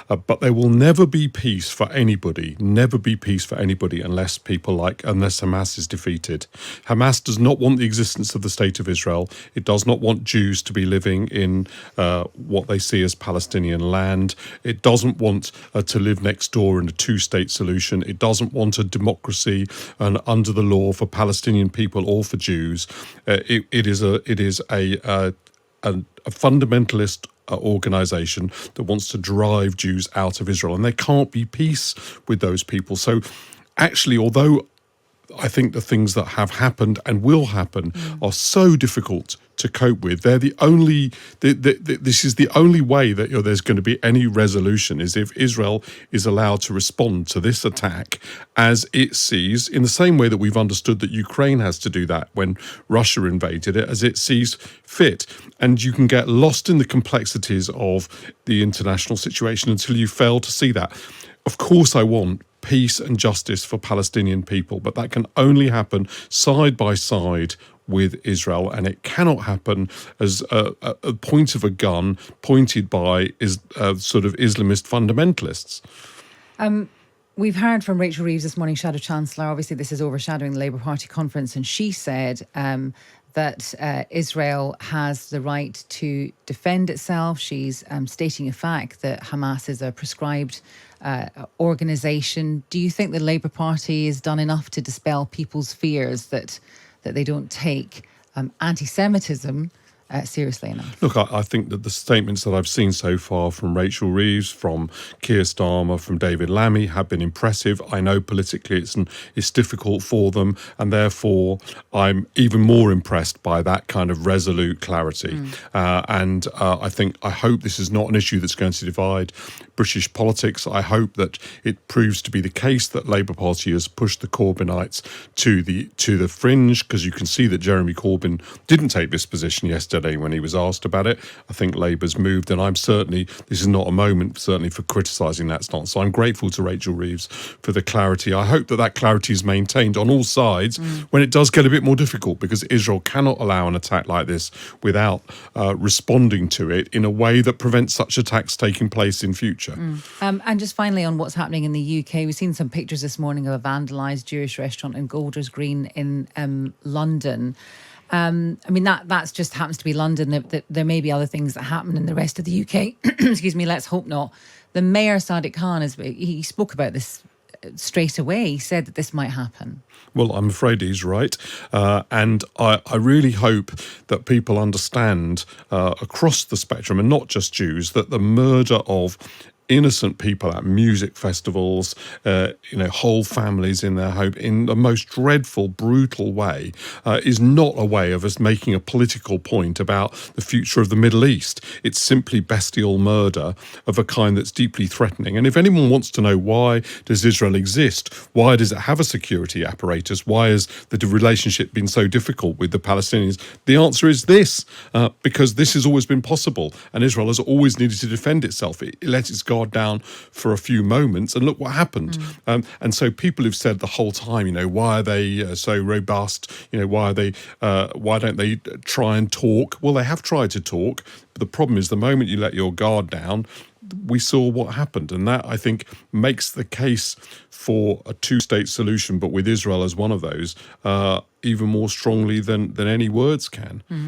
But there will never be peace for anybody, unless Hamas is defeated. Hamas does not want the existence of the state of Israel. It does not want Jews to be living in what they see as Palestinian land. It doesn't want to live next door in a two-state solution. It doesn't want a democracy and under the law for Palestinian people or for Jews. It is a fundamentalist organisation that wants to drive Jews out of Israel, and there can't be peace with those people. So actually, although I think the things that have happened and will happen are so difficult to cope with, they're the only. This is the only way that there's going to be any resolution is if Israel is allowed to respond to this attack as it sees, in the same way that we've understood that Ukraine has to do that when Russia invaded it, as it sees fit. And you can get lost in the complexities of the international situation until you fail to see that. Of course, I want peace and justice for Palestinian people, but that can only happen side by side with Israel, and it cannot happen as a point of a gun pointed by sort of Islamist fundamentalists. We've heard from Rachel Reeves this morning, Shadow Chancellor. Obviously, this is overshadowing the Labour Party conference, and she said that Israel has the right to defend itself. She's stating a fact that Hamas is a proscribed organisation. Do you think the Labour Party has done enough to dispel people's fears that they don't take anti-Semitism seriously enough? Look, I think that the statements that I've seen so far from Rachel Reeves, from Keir Starmer, from David Lammy have been impressive. I know politically it's difficult for them, and therefore I'm even more impressed by that kind of resolute clarity. I hope this is not an issue that's going to divide British politics. I hope that it proves to be the case that Labour Party has pushed the Corbynites to the fringe, because you can see that Jeremy Corbyn didn't take this position yesterday when he was asked about it. I think Labour's moved, and this is not a moment certainly for criticising that stance. So I'm grateful to Rachel Reeves for the clarity. I hope that clarity is maintained on all sides when it does get a bit more difficult, because Israel cannot allow an attack like this without responding to it in a way that prevents such attacks taking place in future. And just finally on what's happening in the UK, we've seen some pictures this morning of a vandalised Jewish restaurant in Golders Green in London. I mean, that's just happens to be London. There may be other things that happen in the rest of the UK. Excuse me, let's hope not. The Mayor, Sadiq Khan, he spoke about this straight away. He said that this might happen. Well, I'm afraid he's right. And I really hope that people understand across the spectrum, and not just Jews, that the murder of innocent people at music festivals, whole families in their home, in the most dreadful, brutal way, is not a way of us making a political point about the future of the Middle East. It's simply bestial murder of a kind that's deeply threatening. And if anyone wants to know why does Israel exist, why does it have a security apparatus, why has the relationship been so difficult with the Palestinians, the answer is this, because this has always been possible, and Israel has always needed to defend itself. It let its guard down for a few moments, and look what happened. And so people who've said the whole time, why are they so robust? Why don't they try and talk? Well, they have tried to talk, but the problem is the moment you let your guard down, we saw what happened. And that, I think, makes the case for a two-state solution, but with Israel as one of those, even more strongly than any words can.